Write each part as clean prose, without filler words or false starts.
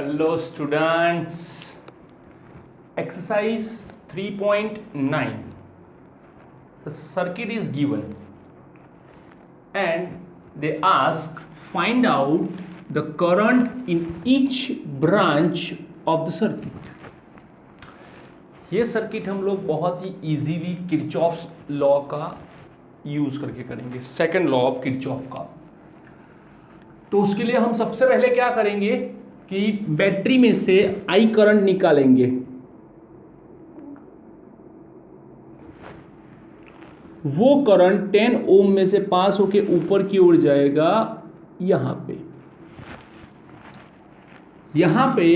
Hello students, exercise 3.9. The circuit is given and they ask find out the current in each branch of the circuit. ये circuit हम लोग बहुत ही easily Kirchhoff's law का use करके करेंगे, second law of Kirchhoff का। तो उसके लिए हम सबसे पहले क्या करेंगे कि बैटरी में से आई करंट निकालेंगे। वो करंट 10 ओम में से पास होके ऊपर की ओर जाएगा। यहां पे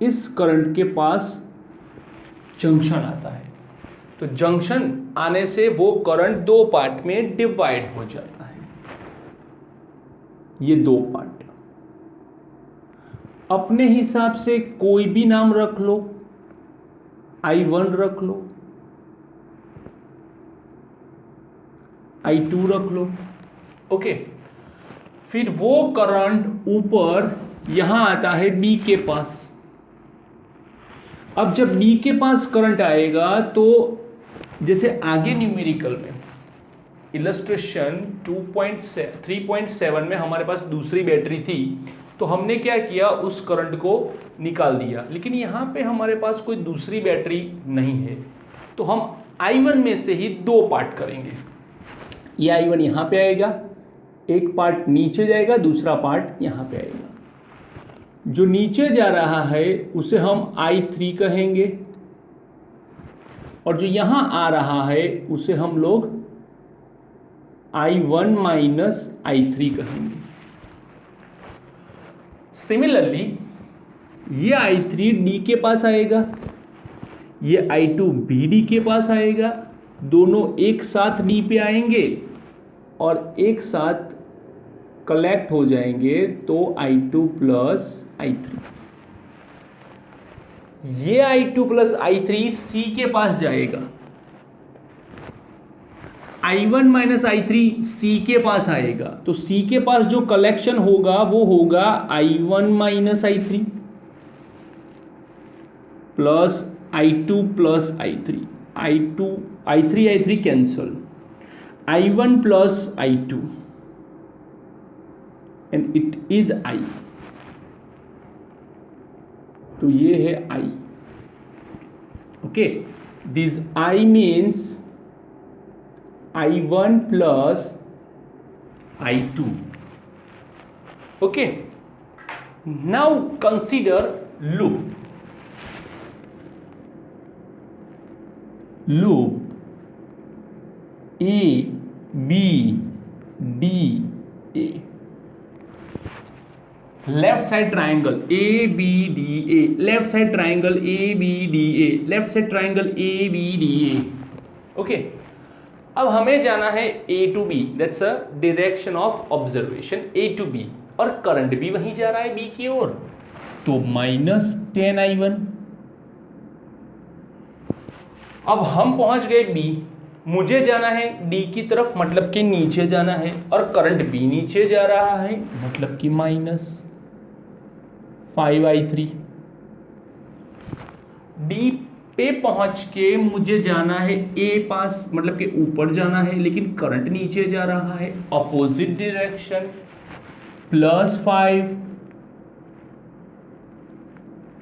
इस करंट के पास जंक्शन आता है, तो जंक्शन आने से वो करंट दो पार्ट में डिवाइड हो जाता है। ये दो पार्ट अपने हिसाब से कोई भी नाम रख लो, I1 रख लो, I2 रख लो, ओके। फिर वो करंट ऊपर यहां आता है B के पास। अब जब B के पास करंट आएगा तो जैसे आगे न्यूमेरिकल में इलस्ट्रेशन 3.7 में हमारे पास दूसरी बैटरी थी, तो हमने क्या किया, उस करंट को निकाल दिया। लेकिन यहाँ पे हमारे पास कोई दूसरी बैटरी नहीं है, तो हम I1 में से ही दो पार्ट करेंगे। ये I1 यहाँ पे आएगा, एक पार्ट नीचे जाएगा, दूसरा पार्ट यहाँ पे आएगा। जो नीचे जा रहा है उसे हम I3 कहेंगे और जो यहाँ आ रहा है उसे हम लोग I1 माइनस I3 कहेंगे। सिमिलरली ये I3 D के पास आएगा, ये I2 BD के पास आएगा, दोनों एक साथ D पे आएंगे और एक साथ कलेक्ट हो जाएंगे, तो I2 प्लस I3। ये I2 प्लस I3 C के पास जाएगा, I1 माइनस I3 C के पास आएगा, तो C के पास जो कलेक्शन होगा वो होगा I1 minus I3 plus I2 plus I3, I3 cancel, I1 plus I2 and it is I। तो ये है I, okay. This I means I1 plus I2, okay। Now consider loop A B D A, left side triangle A B D A, left side triangle A B D A, left side triangle A B D A, okay. अब हमें जाना है A to B, that's a direction of observation A to B, और current भी वहीं जा रहा है B की ओर, तो माइनस 10 I1। अब हम पहुंच गए B, मुझे जाना है D की तरफ, मतलब कि नीचे जाना है, और करंट भी नीचे जा रहा है, मतलब कि माइनस 5I3। D पे पहुंच के मुझे जाना है A पास, मतलब कि ऊपर जाना है, लेकिन करंट नीचे जा रहा है, opposite direction, plus 5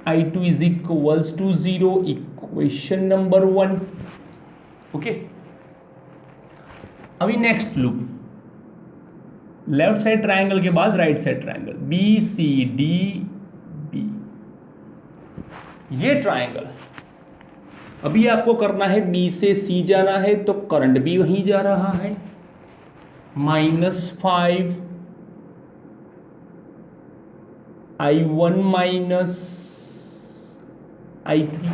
I2 is equals to 0, equation number 1, okay. अभी next loop, left side triangle के बाद right side triangle BCD B, ये ट्राइंगल। अभी आपको करना है B से C जाना है, तो करंट भी वहीं जा रहा है, माइनस 5 I1 माइनस I3।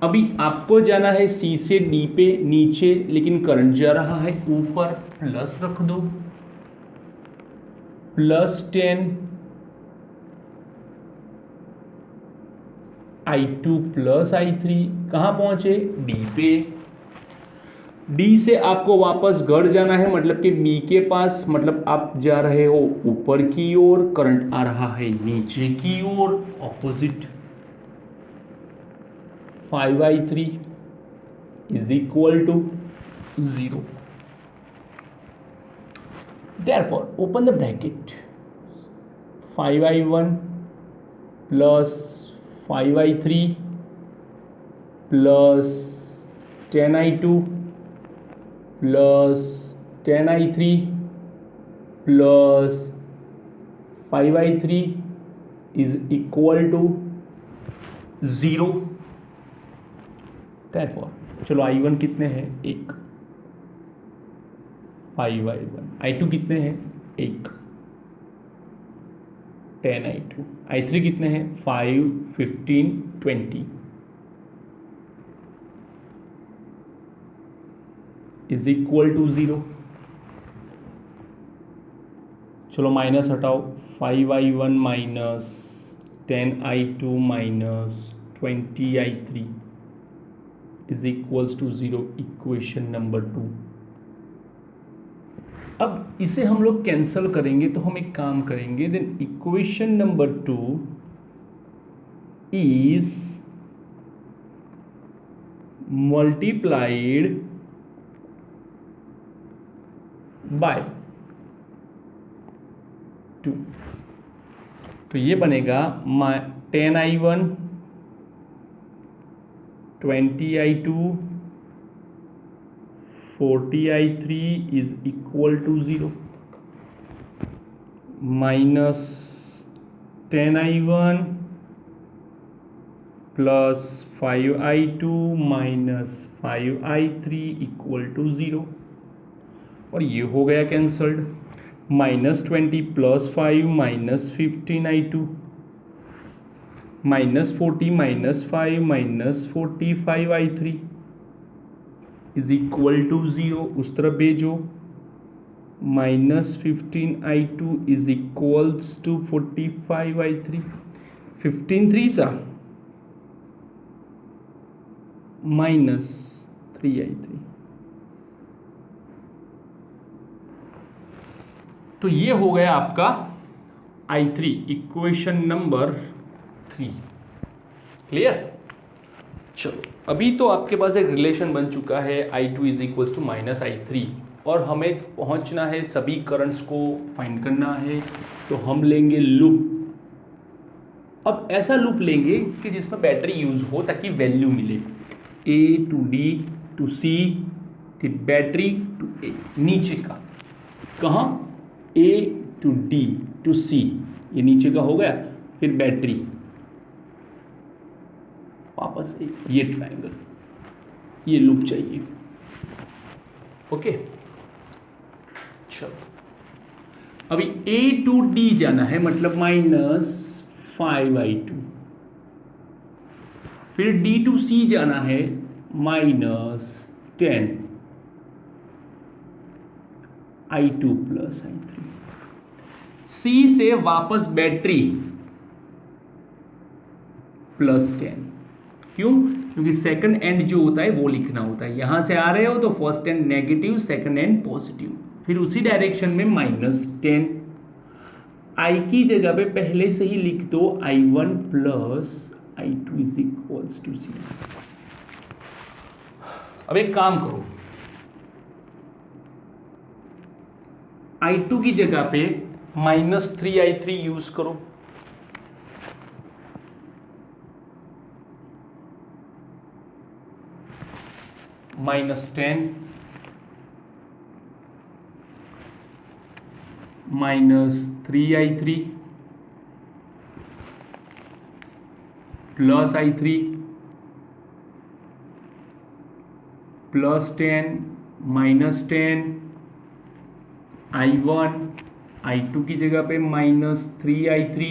अभी आपको जाना है C से D पे नीचे, लेकिन करंट जा रहा है ऊपर, प्लस रख दो, प्लस 10 I2 प्लस I3, कहाँ पहुंचे D पे। डी से आपको वापस घर जाना है, मतलब कि बी के पास, मतलब आप जा रहे हो ऊपर की ओर, करंट आ रहा है नीचे की ओर, opposite. 5i3 is equal to 0। Therefore, open the bracket, 5i1 plus 5i3 plus 10i2 plus 10i3 plus 5i3 is equal to 0। Therefore, चलो i1 कितने हैं? 1। 5i1, i2 कितने हैं? 1। 10i2, i3 कितने हैं? 5, 15, 20 इज इक्वल टू 0। चलो माइनस हटाओ, 5i1 minus 10i2 minus 20i3 is equals to 0, equation number 2। अब इसे हम लोग कैंसल करेंगे, तो हम एक काम करेंगे, then equation number 2 is multiplied by 2। तो ये बनेगा 10i1 20i2 40i3 is equal to 0, minus 10i1 plus 5i2 minus 5i3 equal to 0, और ये हो गया cancelled. -20 plus 5 minus 15i2 minus 40 minus 5 minus 45i3 is equal to 0। उस तरफ भेजो, -15i2 is equals to 45i3। 15 3 सा -3i3। तो ये हो गया आपका i3, इक्वेशन नंबर 3। क्लियर? चलो, अभी तो आपके पास एक रिलेशन बन चुका है, i2 is equals to -i3, और हमें पहुंचना है, सभी करंट्स को फाइंड करना है। तो हम लेंगे लूप। अब ऐसा लूप लेंगे कि जिसमें बैटरी यूज हो, ताकि वैल्यू मिले। A to D to C, फिर बैटरी टू A, नीचे का कहाँ? A to D to C, ये नीचे का हो गया। फिर बैटरी वापस ये ट्रायंगल, ये लूप चाहिए। ओके, चलो अभी A टू D जाना है, मतलब -5i2। फिर D टू C जाना है, -10i2 प्लस i3। C से वापस बैटरी +10। क्यों? क्योंकि सेकंड एंड जो होता है वो लिखना होता है। यहां से आ रहे हो तो first and negative, second and positive, फिर उसी डायरेक्शन में -10। I की जगह पे पहले से ही लिख दो i1 plus i2 is equals to 0। अब एक काम करो, i2 की जगह पे -3i3 यूज करो। -10 -3i3 plus i3 +10 -10 i1, i2 की जगह पे -3i3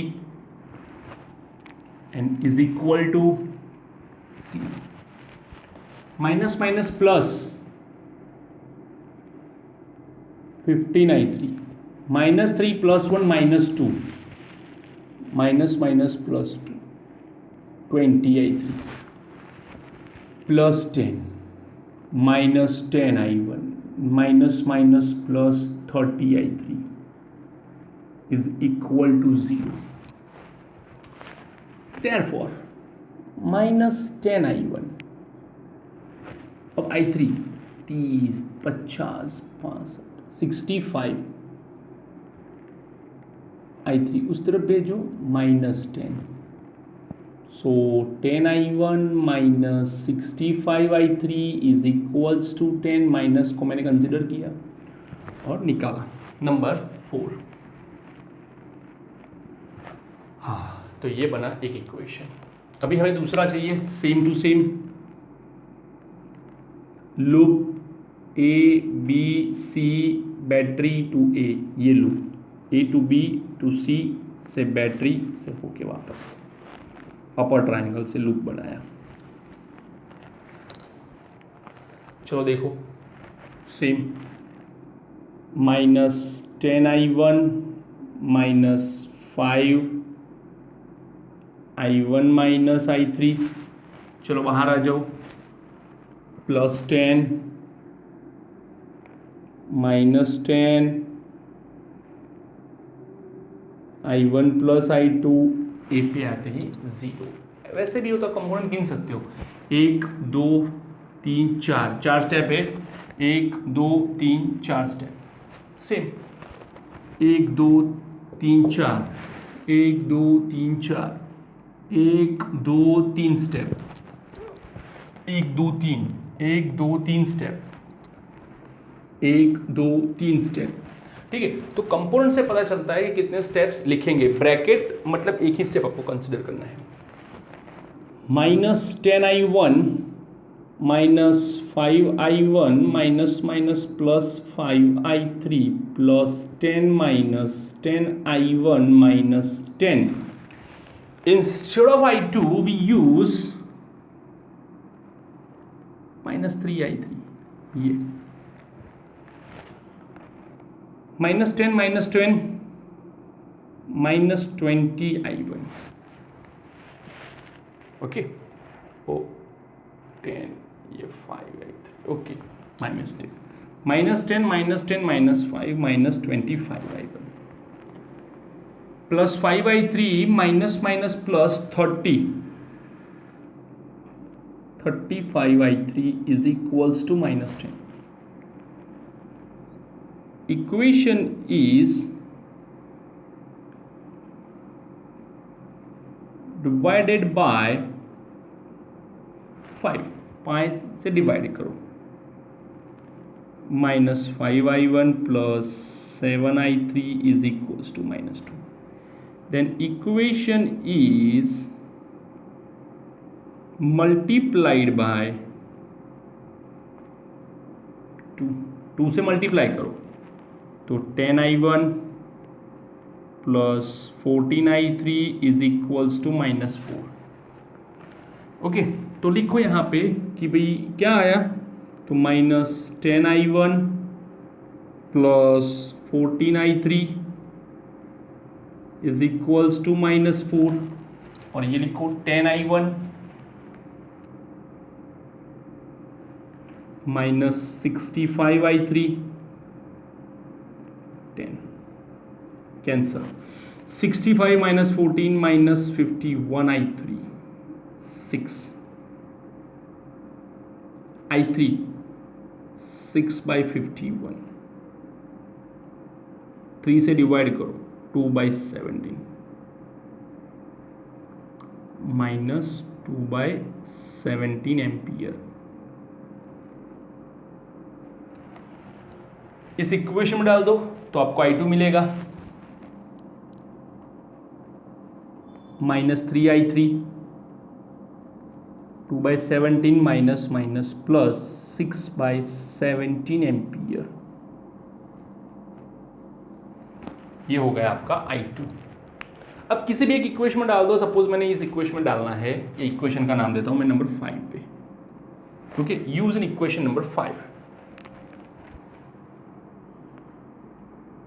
and is equal to 0। Minus minus plus 15i3, -3 + 1 -2, minus minus +2 20i3 +10 minus 10i1 minus minus plus 30i3 is equal to 0. Therefore, minus 10i1 of i3 30 50 65 i3 उस तरफ भेजो minus 10. So 10i1 minus 65i3 is equals to 10. Minus को मैंने consider किया और निकाला. Number 4. हाँ, तो ये बना एक इक्वेशन. अभी हमें दूसरा चाहिए, same to same. Loop A B C battery to A, ये loop A to B to C से बैटरी से होके वापस अपर ट्रायंगल से लूप बनाया. चलो देखो, same. minus 10i1 minus 5i1 minus i3. चलो बाहर आ जाओ. Plus 10 minus 10 i1 plus i2. ए पे आते हैं 0. वैसे भी हो तो कंपोनेंट गिन सकते हो. 1 2 3 4, 4 स्टेप है. 1 2 3 4 step. Same 1 2 3 4, 1 2 3 4, 1 2 3 step. 1 2 3, 1 2 3 step, 1 2 3 step. ठीक है, तो कंपोनेंट से पता चलता है कि कितने स्टेप्स लिखेंगे. ब्रैकेट मतलब एक ही स्टेप आपको कंसिडर करना है. minus 10i1 minus 5i1 minus minus plus 5i3 plus 10 minus 10i1 minus 10. Instead of i2 we use minus 3i3. ये minus 10 minus 10 minus 20i1. Okay. ओ 10, ये 5i3. Okay, my mistake. minus 10 minus 10 minus 5 minus 25i1 plus 5i3 minus minus plus 30. 35i3 is equals to minus 10. Equation is divided by 5. 5 से divide करो. minus 5i1 plus 7i3 is equals to minus 2. Then equation is multiplied by 2. 2 से multiply करो तो 10i1 plus 14i3 is equals to minus 4. Okay, तो लिखो यहाँ पे कि भाई क्या आया, तो minus 10i1 plus 14i3 is equals to minus 4. और ये लिखो 10i1 minus 65i3 10 cancel. 65 minus 14 minus 51i3 6 i3 6 by 51. 3 से डिवाइड करो 2 बाई 17 माइनस 2 बाई 17 एम्पियर. इस इक्वेशन में डाल दो तो आपको i2 मिलेगा minus 3i3 2 by 17 minus minus plus 6 by 17 ampere. ये हो गया आपका i2. अब किसी भी एक इक्वेशन में डाल दो. सपोज मैंने इस इक्वेशन में डालना है, ये इक्वेशन का नाम देता हूं मैं नंबर 5 पे. Okay, use in equation number 5.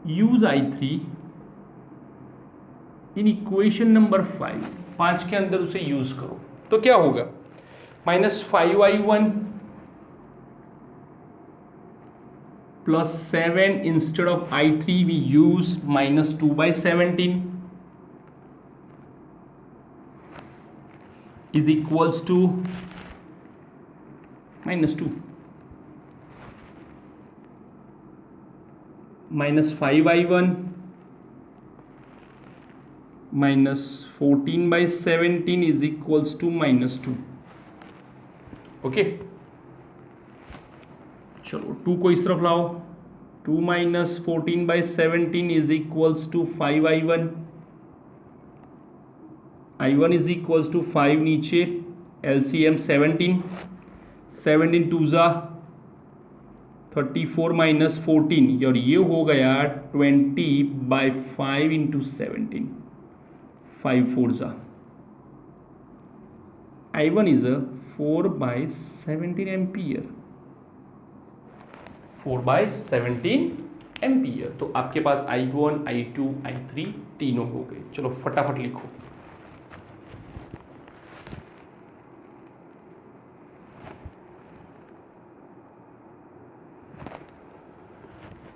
Use i3 in equation number 5 के अंदर उसे यूज करो. तो क्या होगा, minus 5i1 plus 7 instead of I3 we use minus 2 by 17 is equals to minus 2 minus 5I1 minus 14 by 17 is equals to minus 2. Okay चलो 2 को इस तरफ लाओ, 2 minus 14 by 17 is equals to 5I1, I1 is equals to 5 नीचे, LCM 17 to ज़ा 34 minus 14 और ये हो गया 20 बाई 5 इंटू 17, 5 4 ज़ा, I1 is 4 by 17 ampere, 4 by 17 ampere. तो आपके पास I1, I2, I3 तीनों हो गए। चलो फटाफट लिखो।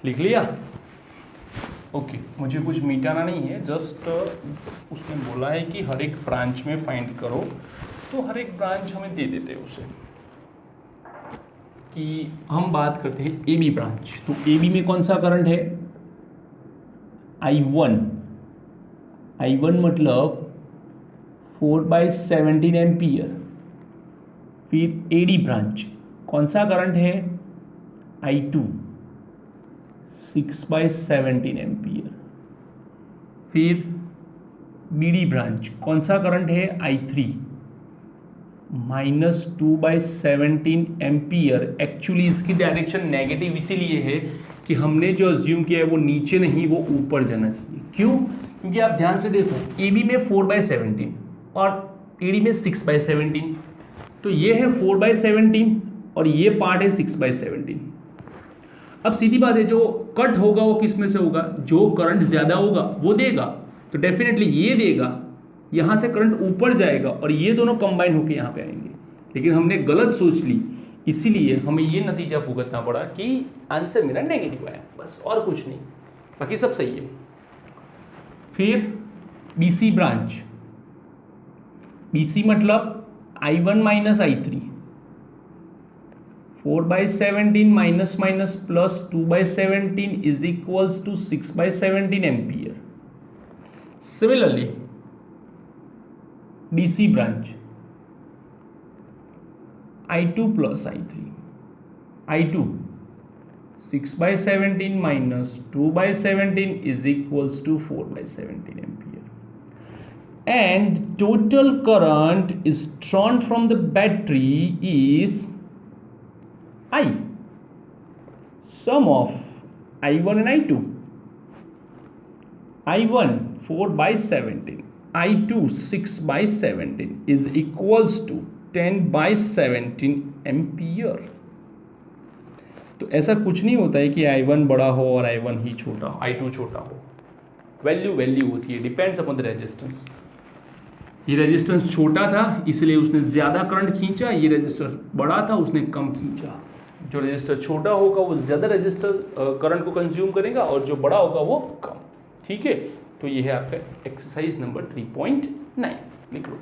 लिख लिया? ओके, मुझे कुछ मिटाना नहीं है, जस्ट उसने बोला है कि हर एक ब्रांच में फाइंड करो, तो हर एक ब्रांच हमें दे देते हैं उसे, कि हम बात करते हैं ए बी ब्रांच। तो ए बी में कौन सा करंट है? I1 मतलब 4 बाई 17 एम्पियर। फिर ए डी ब्रांच कौन सा करंट है? I2 6 by 17 ampere. फिर बी डी ब्रांच कौन सा करंट है? I3 minus 2 by 17 ampere. Actually इसकी डायरेक्शन नेगेटिव इसीलिए है कि हमने जो अज्यूम किया है वो नीचे नहीं, वो ऊपर जाना चाहिए। क्यों? क्योंकि आप ध्यान से देखो, ए बी में 4 बाई 17 और ए डी में 6 बाई 17, तो ये है 4 बाई 17 और ये पार्ट है 6 बाई 17। अब सीधी बात है, जो कट होगा वो किस में से होगा? जो करंट ज़्यादा होगा वो देगा, तो डेफिनेटली ये देगा, यहाँ से करंट ऊपर जाएगा और ये दोनों कंबाइन होकर यहाँ पे आएंगे। लेकिन हमने गलत सोच ली, इसीलिए हमें ये नतीजा भुगतना पड़ा कि आंसर मेरा नेगेटिव आया, बस और कुछ नहीं, बाकी सब सही है। फिर BC ब्रांच, BC मतलब I1 minus I3, 4 by 17 minus minus plus 2 by 17 is equals to 6 by 17 ampere. Similarly DC branch I2 plus I3, I2 6 by 17 minus 2 by 17 is equals to 4 by 17 ampere and total current is drawn from the battery is I, sum of I1 and I2, I1 4 by 17, I2 6 by 17 is equals to 10 by 17 ampere. तो ऐसा कुछ नहीं होता है कि I1 बड़ा हो और I1 ही छोटा हो, I2 छोटा हो। वैल्यू होती है, डिपेंड्स अपॉन द रेजिस्टेंस। ये रेजिस्टेंस छोटा था इसलिए उसने ज़्यादा करंट खींचा, ये रेजिस्टर बड़ा था उसने कम खींचा। जो रेजिस्टर छोटा होगा वो ज़्यादा रेजिस्टर करंट को कंज्यूम करेगा और जो बड़ा होगा वो कम। ठीक है, तो ये है आपका एक्सरसाइज नंबर 3.9, लिख लो।